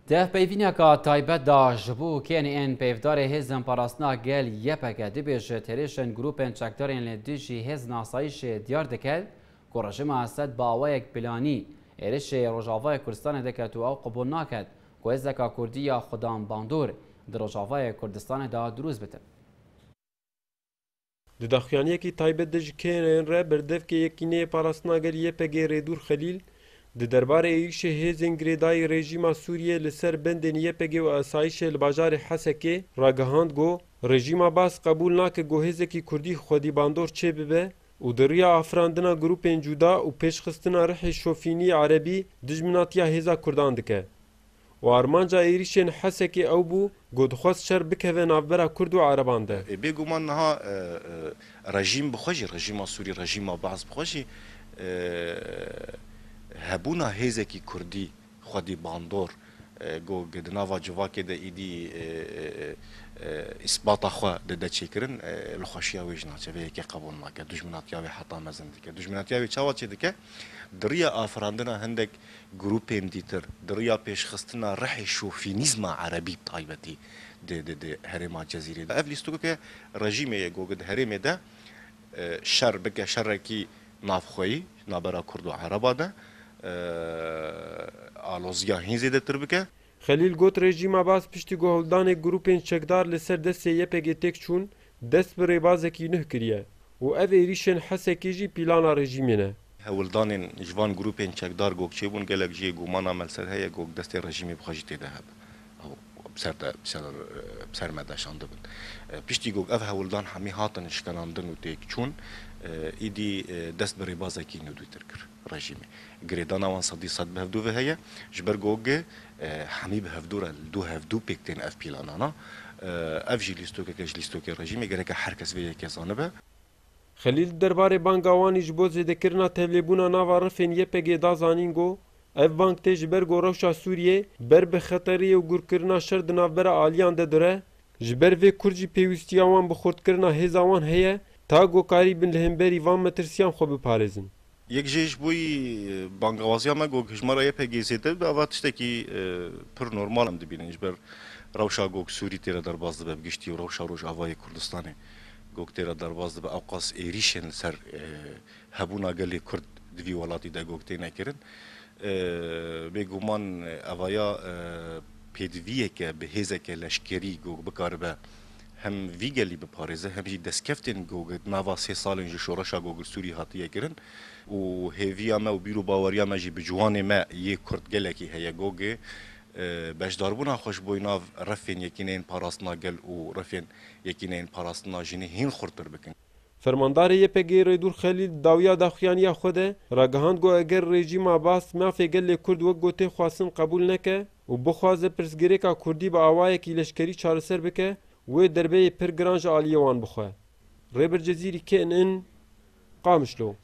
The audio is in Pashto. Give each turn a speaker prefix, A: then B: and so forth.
A: ده پیوینکا تایبت دا جبو کن این پیودار هزن پاراسنا گل یپکه دبیش تریشن گروپن چکدارین لدیجی هزن آسایش دیار دکل که رژیم اسد با وایک پلانی ایرش روجاوای کردستان دکت و او قبول ناکد که ازدکا کردی خودان باندور در روجاوای کردستان دا دروز بتر.
B: د داخیانیکی تایبت دج کن را بردف که یکینه پاراسنا گل یپکه ریدور خلیل د دربار ایش هزن گریدای رژیم سوریه لسر بندن یپگی و اسایش لباجار حسکه راگهاند گو رژیم باس قبول ناکه گو هزکی کردی خودی باندور چه ببه و دریا افراندنا گروپین جودا و پیشخستنا رح شوفینی عربی دجمناتیا هزا کردان دکه و آرمانجا ایریشن حسکی او بو گو دخواست شر بکوه نافبرا کرد و عربان ده
C: بگو من نها رژیم بخوشی رژیم سوری رژیم باس بخوشی هبونا هزکی کردی خودی باندور گو گدناوا جواکه ده ایدی اثبات خو ده چیکرن لخوشیا ویجنا چه که قبول نکه دشمناتیا و حتی مزن دیگه دشمناتیا و چاوا چه دیگه دریا آفراندنا هندک گروپیم دیتر دریا پیشخستنا رح شوفینیزم عربی طایبتی ده هرما جزیره ده افلیستو که رژیم گو گد هرم ده شر بک شر کی نافخوی نابرا کرد و عربا ده آلوزیا هنزی ده تربکه
B: خلیل گوت رژیم باس پشتی گوهلدان گروپین چکدار لسر دست یپگی تک چون دست بر بازکی نه کریه و او ایریشن حسکی جی پیلانا رژیمینه
C: هولدان جوان گروپین چکدار گوک چه بون گلک جی گومانا ملسد هیا گوک دست رژیمی بخواجی ده هب او بسر مدشان ده بند پشتی گوک او هولدان همی هاتن شکناندن و تک چون ایدی دست بر بازکی ندوی ترکر رژیمی گریدانا وان صدی صد بهفدو و هیا جبر گوگه همی بهفدو دو هفدو پیکتین اف پیلانانا اف جی لیستو که لیستو که رژیمی گره که هر کس ویه کسانه به
B: خلیل درباره بانگاوانی جبو زده کرنا تبلیبونا ناوا رفین یپگی دازانینگو اف بانک تیج برگو روشا سوریه بر به خطری و گور کرنا شرد نافبر آلیان ده دره جبر وی کرجی پیوستیاوان بخورد کرنا هزاوان هیه تا گو کاری بن لهمبری وان مترسیان خو بپارزن
C: یک جیش بوی بانگوازیا ما گو کشمارا یپگی زیده به اواتشته کی پر نورمال هم دبیننج بر روشا گو سوری تیره در باز ده بگشتی و روشا روش آوای کردستانه گو تیره در باز ده اوقاس ایریشن سر هبونا گلی کرد دوی ولاتی ده گو تینه کرن بگومان اوایا پیدویه که به هزه که لشکری گو بکار به هم ویگلی به پارزه هم جی دستکفتن گوگل نوا 3 سالن جی شورشا گوگل سوری هاتیه کرن و هیویا ما و بیرو باوریا ما جی بجوان ما یه کرد گلکی هیا گوگل باش داربونا خوش بوینا رفین یکینین پاراسنا گل و رفین یکینین پاراسنا جنی هین خورتر بکن
B: فرماندار یپگی ریدور خلیل داویا داخیانیا خوده راگهاند گو اگر رژیم عباس مافی گل کرد و گوته خواستن قبول نکه و بخوازه پرسگریکا کردی با آوای کی لشکری چارسر بکه و دربه پر گرانج آلیوان بخواه ریبر جزیری که ان قامشلو